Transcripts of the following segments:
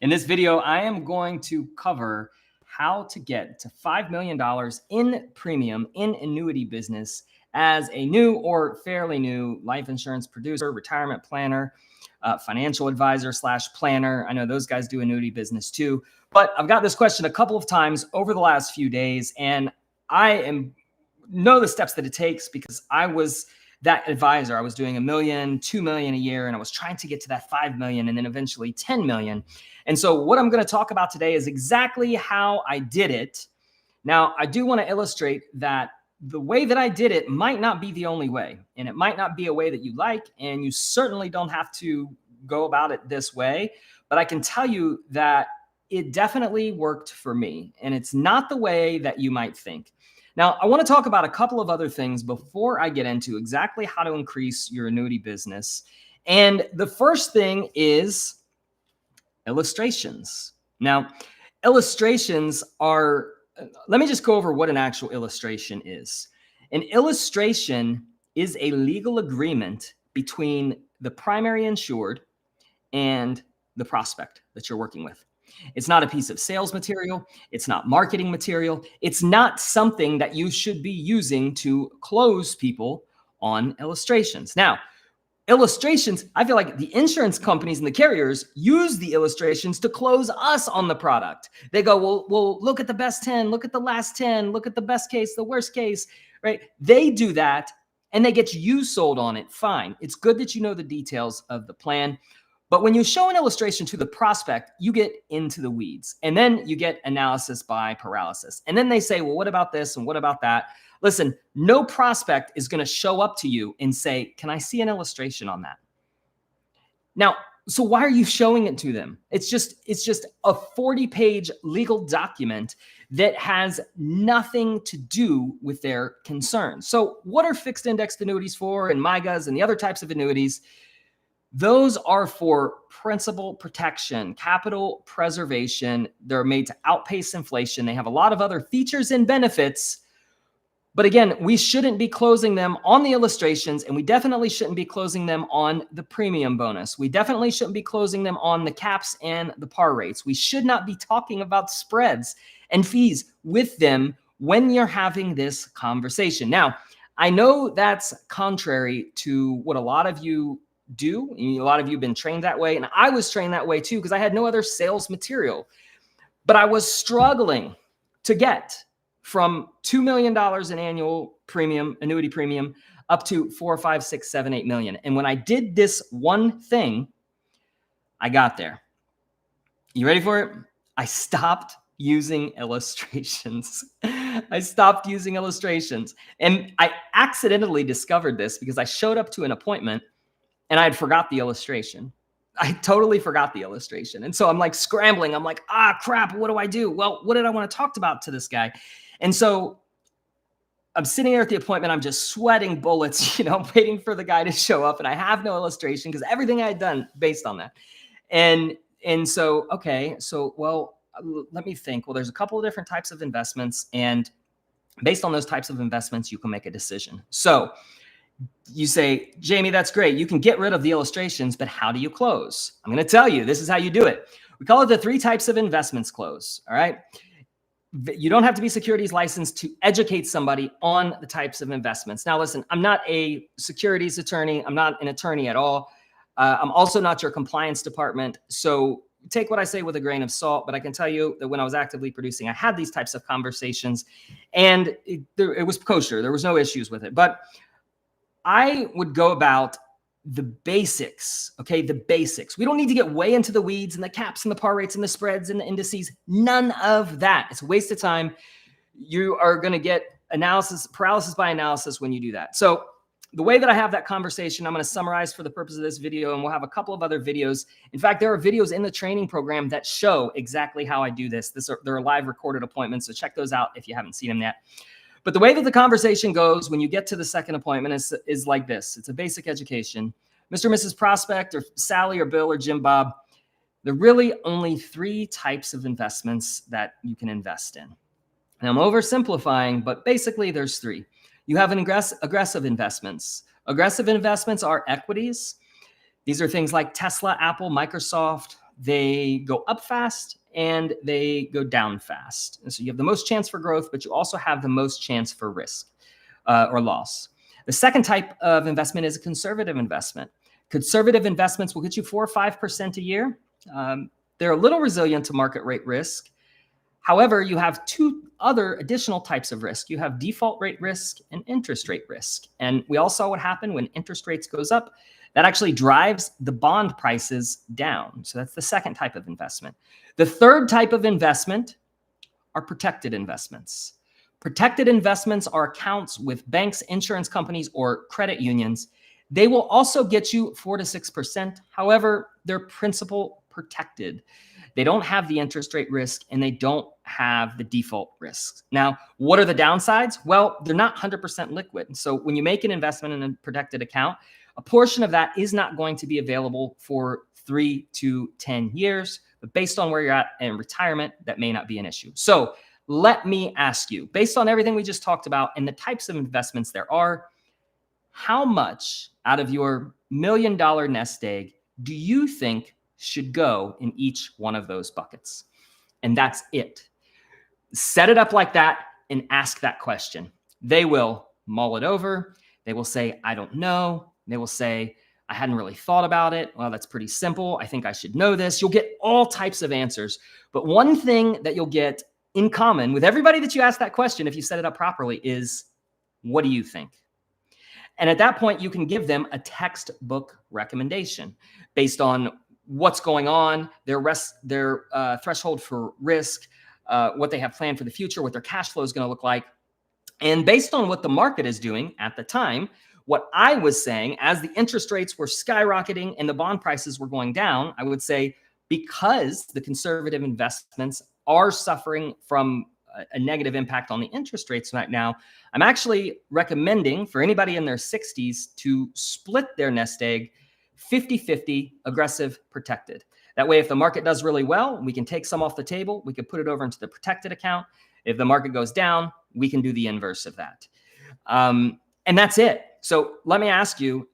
In this video, I am going to cover how to get to $5 million in premium in annuity business as a new or fairly new life insurance producer, retirement planner, financial advisor / planner. I know those guys do annuity business too, but I've got this question a couple of times over the last few days, and I know the steps that it takes because I was that advisor. I was doing $1 million, $2 million a year, and I was trying to get to that 5 million and then eventually 10 million. And so what I'm going to talk about today is exactly how I did it. Now, I do want to illustrate that the way that I did it might not be the only way, and it might not be a way that you like, and you certainly don't have to go about it this way, but I can tell you that it definitely worked for me, and it's not the way that you might think. Now, I want to talk about a couple of other things before I get into exactly how to increase your annuity business. And the first thing is illustrations. Now, illustrations are, let me just go over what an actual illustration is. An illustration is a legal agreement between the primary insured and the prospect that you're working with. It's not a piece of sales material. It's not marketing material. It's not something that you should be using to close people on illustrations. Now, illustrations, I feel like the insurance companies and the carriers use the illustrations to close us on the product. They go, well, look at the best 10, look at the last 10, look at the best case, the worst case, right? They do that and they get you sold on it. Fine. It's good that you know the details of the plan. But when you show an illustration to the prospect, you get into the weeds, and then you get analysis by paralysis. And then they say, well, what about this? And what about that? Listen, no prospect is going to show up to you and say, can I see an illustration on that? Now, so why are you showing it to them? It's just a 40-page legal document that has nothing to do with their concerns. So what are fixed indexed annuities for, and MYGAs and the other types of annuities? Those are for principal protection, capital preservation. They're made to outpace inflation. They have a lot of other features and benefits. But again, we shouldn't be closing them on the illustrations, and we definitely shouldn't be closing them on the premium bonus. We definitely shouldn't be closing them on the caps and the par rates. We should not be talking about spreads and fees with them when you're having this conversation. Now, I know that's contrary to what a lot of you do. A lot of you have been trained that way. And I was trained that way too, because I had no other sales material. But I was struggling to get from $2 million in annual premium, annuity premium, up to 4, 5, 6, 7, 8 million. And when I did this one thing, I got there. You ready for it? I stopped using illustrations. I stopped using illustrations. And I accidentally discovered this because I showed up to an appointment and I had forgot the illustration. I totally forgot the illustration. And so I'm like scrambling. I'm like, crap, what do I do? Well, what did I want to talk about to this guy? And so I'm sitting there at the appointment. I'm just sweating bullets, waiting for the guy to show up. And I have no illustration because everything I had done based on that. And so, okay, so, well, let me think. Well, there's a couple of different types of investments. And based on those types of investments, you can make a decision. So you say, Jamie, that's great. You can get rid of the illustrations, but how do you close? I'm going to tell you, this is how you do it. We call it the 3 types of investments close. All right. You don't have to be securities licensed to educate somebody on the types of investments. Now, listen, I'm not a securities attorney. I'm not an attorney at all. I'm also not your compliance department. So take what I say with a grain of salt, but I can tell you that when I was actively producing, I had these types of conversations and it was kosher. There was no issues with it, but I would go about the basics, okay? The basics. We don't need to get way into the weeds and the caps and the par rates and the spreads and the indices. None of that. It's a waste of time. You are going to get paralysis by analysis when you do that. So the way that I have that conversation, I'm going to summarize for the purpose of this video, and we'll have a couple of other videos. In fact, there are videos in the training program that show exactly how I do this. There are live recorded appointments, so check those out if you haven't seen them yet. But the way that the conversation goes when you get to the second appointment is like this. It's a basic education. Mr. and Mrs. Prospect, or Sally or Bill or Jim Bob, there are really only 3 types of investments that you can invest in. And I'm oversimplifying, but basically there's 3. You have aggressive investments. Aggressive investments are equities. These are things like Tesla, Apple, Microsoft, they go up fast and they go down fast. And so you have the most chance for growth, but you also have the most chance for risk or loss. The second type of investment is a conservative investment. Conservative investments will get you 4 or 5% a year. They're a little resilient to market rate risk. However, you have two other additional types of risk. You have default rate risk and interest rate risk. And we all saw what happened when interest rates goes up. That actually drives the bond prices down. So that's the second type of investment. The third type of investment are protected investments. Protected investments are accounts with banks, insurance companies, or credit unions. They will also get you 4 to 6%. However, they're principal protected. They don't have the interest rate risk and they don't have the default risks. Now, what are the downsides? Well, they're not 100% liquid. So when you make an investment in a protected account, a portion of that is not going to be available for 3 to 10 years. But based on where you're at in retirement, that may not be an issue. So let me ask you, based on everything we just talked about and the types of investments there are, how much out of your $1 million nest egg do you think should go in each one of those buckets? And that's it. Set it up like that and ask that question. They will mull it over. They will say, I don't know. They will say, I hadn't really thought about it. Well, that's pretty simple. I think I should know this. You'll get all types of answers. But one thing that you'll get in common with everybody that you ask that question, if you set it up properly, is, what do you think? And at that point, you can give them a textbook recommendation based on what's going on, their threshold for risk, what they have planned for the future, what their cash flow is going to look like. And based on what the market is doing at the time, what I was saying, as the interest rates were skyrocketing and the bond prices were going down, I would say, because the conservative investments are suffering from a negative impact on the interest rates right now, I'm actually recommending for anybody in their 60s to split their nest egg 50-50, aggressive, protected. That way, if the market does really well, we can take some off the table. We can put it over into the protected account. If the market goes down, we can do the inverse of that. And that's it. So let me ask you,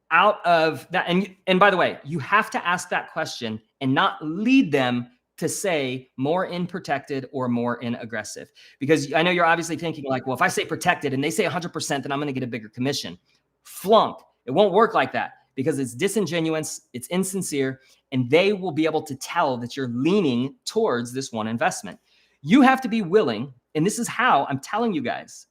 out of that, and by the way, you have to ask that question and not lead them to say more in protected or more in aggressive. Because I know you're obviously thinking like, well, if I say protected and they say 100%, then I'm going to get a bigger commission. Flunk. It won't work like that because it's disingenuous, it's insincere, and they will be able to tell that you're leaning towards this one investment. You have to be willing, and this is how I'm telling you guys,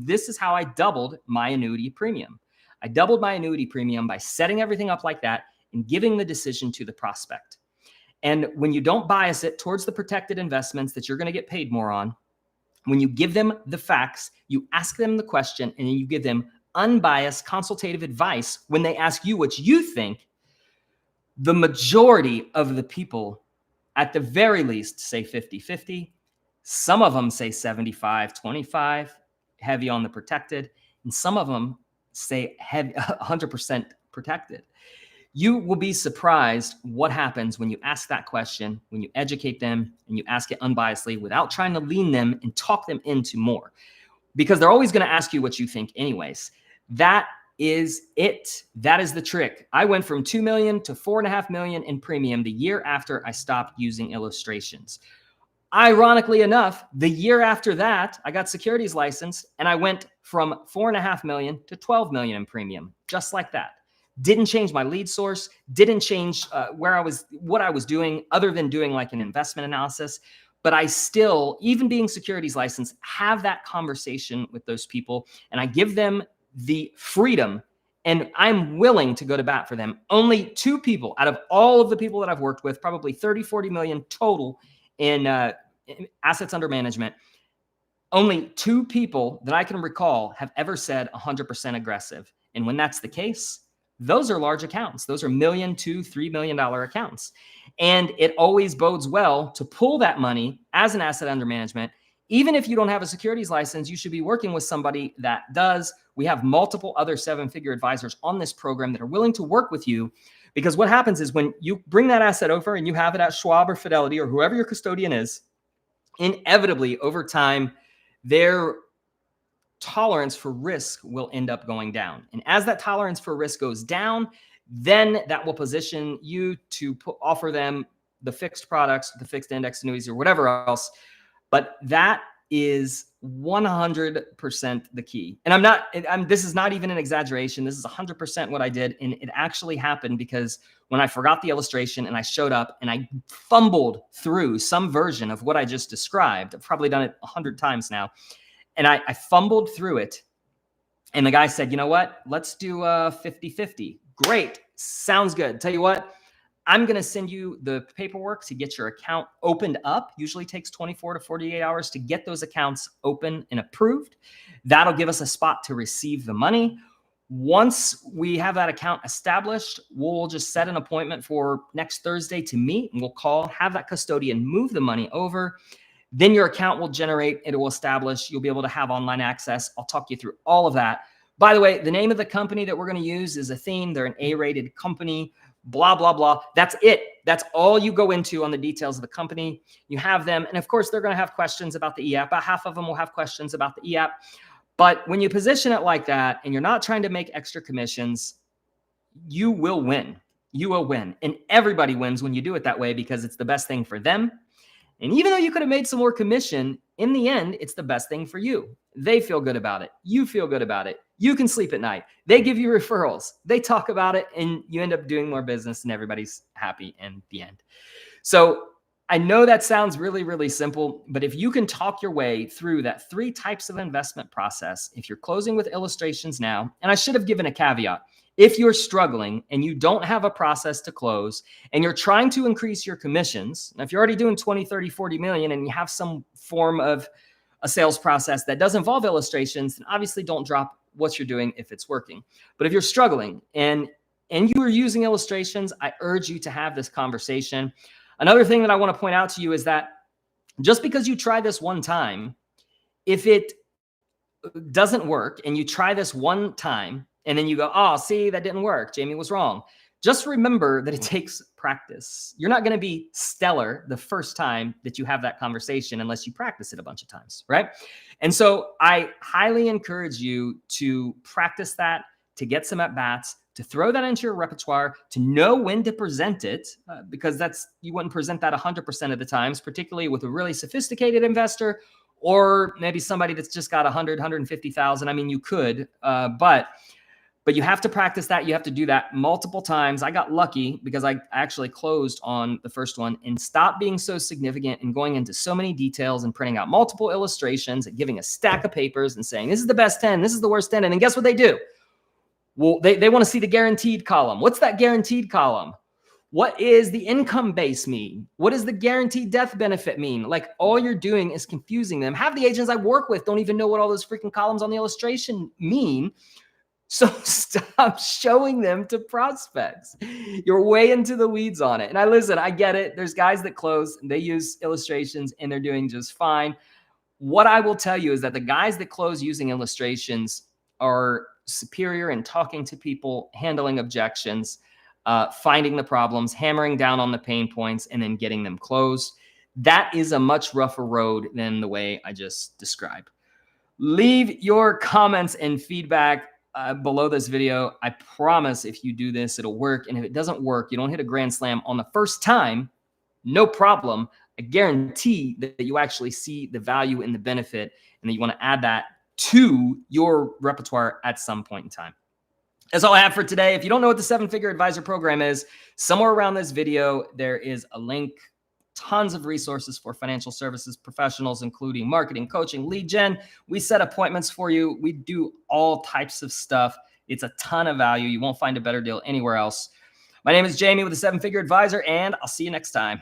this is how I doubled my annuity premium. I doubled my annuity premium by setting everything up like that and giving the decision to the prospect. And when you don't bias it towards the protected investments that you're going to get paid more on, when you give them the facts, you ask them the question, and then you give them unbiased consultative advice when they ask you what you think, the majority of the people, at the very least, say 50-50. Some of them say 75-25, heavy on the protected, and some of them say heavy, 100% protected. You will be surprised what happens when you ask that question, when you educate them and you ask it unbiasedly without trying to lean them and talk them into more, because they're always going to ask you what you think anyways. That is it. That is the trick. I went from 2 million to 4.5 million in premium the year after I stopped using illustrations. Ironically enough, the year after that, I got securities license and I went from 4.5 million to 12 million in premium, just like that. Didn't change my lead source, didn't change what I was doing other than doing like an investment analysis. But I still, even being securities licensed, have that conversation with those people and I give them the freedom and I'm willing to go to bat for them. Only 2 people out of all of the people that I've worked with, probably 30-40 million total in assets under management, only 2 people that I can recall have ever said 100% aggressive. And when that's the case, those are large accounts. Those are $1 million to $3 million accounts. And it always bodes well to pull that money as an asset under management. Even if you don't have a securities license, you should be working with somebody that does. We have multiple other 7-figure advisors on this program that are willing to work with you, because what happens is when you bring that asset over and you have it at Schwab or Fidelity or whoever your custodian is, inevitably over time, their tolerance for risk will end up going down. And as that tolerance for risk goes down, then that will position you to offer them the fixed products, the fixed index annuities or whatever else. But that is 100% the key. And this is not even an exaggeration. This is 100% what I did. And it actually happened because when I forgot the illustration and I showed up and I fumbled through some version of what I just described, I've probably done it 100 times now. And I fumbled through it. And the guy said, you know what? Let's do 50-50. Great. Sounds good. Tell you what, I'm going to send you the paperwork to get your account opened up. Usually takes 24 to 48 hours to get those accounts open and approved. That'll give us a spot to receive the money. Once we have that account established, we'll just set an appointment for next Thursday to meet, and we'll call, have that custodian move the money over. Then your account will generate, it will establish, you'll be able to have online access. I'll talk you through all of that. By the way, the name of the company that we're going to use is Athene. They're an A-rated company, blah, blah, blah. That's it. That's all you go into on the details of the company. You have them. And of course, they're going to have questions about the EAP. About half of them will have questions about the EAP. But when you position it like that and you're not trying to make extra commissions, you will win. You will win. And everybody wins when you do it that way because it's the best thing for them. And even though you could have made some more commission, in the end, it's the best thing for you. They feel good about it. You feel good about it. You can sleep at night. They give you referrals. They talk about it, and you end up doing more business, and everybody's happy in the end. So I know that sounds really, really simple, but if you can talk your way through that 3 types of investment process, if you're closing with illustrations now, and I should have given a caveat, if you're struggling and you don't have a process to close and you're trying to increase your commissions, now if you're already doing 20, 30, 40 million and you have some form of a sales process that does involve illustrations, then obviously don't drop what you're doing if it's working. But if you're struggling and you are using illustrations, I urge you to have this conversation. Another thing that I want to point out to you is that just because you try this one time, if it doesn't work and you try this one time, and then you go, oh, see, that didn't work. Jamie was wrong. Just remember that it takes practice. You're not going to be stellar the first time that you have that conversation unless you practice it a bunch of times, right? And so I highly encourage you to practice that, to get some at-bats, to throw that into your repertoire, to know when to present it, because you wouldn't present that 100% of the times, particularly with a really sophisticated investor or maybe somebody that's just got 100, 150,000. I mean, you could, but you have to practice that. You have to do that multiple times. I got lucky because I actually closed on the first one and stopped being so significant and going into so many details and printing out multiple illustrations and giving a stack of papers and saying, this is the best 10, this is the worst 10. And then guess what they do? Well, they want to see the guaranteed column. What's that guaranteed column? What is the income base mean? What does the guaranteed death benefit mean? Like, all you're doing is confusing them. Half the agents I work with don't even know what all those freaking columns on the illustration mean. So stop showing them to prospects. You're way into the weeds on it. And I get it. There's guys that close and they use illustrations and they're doing just fine. What I will tell you is that the guys that close using illustrations are superior in talking to people, handling objections, finding the problems, hammering down on the pain points, and then getting them closed. That is a much rougher road than the way I just described. Leave your comments and feedback below this video. I promise if you do this, it'll work. And if it doesn't work, you don't hit a grand slam on the first time, no problem. I guarantee that you actually see the value and the benefit and that you want to add that to your repertoire at some point in time. That's all I have for today. If you don't know what the 7-Figure Advisor program is, somewhere around this video, there is a link. Tons of resources for financial services professionals, including marketing, coaching, lead gen. We set appointments for you. We do all types of stuff. It's a ton of value. You won't find a better deal anywhere else. My name is Jamie with the 7-Figure Advisor, and I'll see you next time.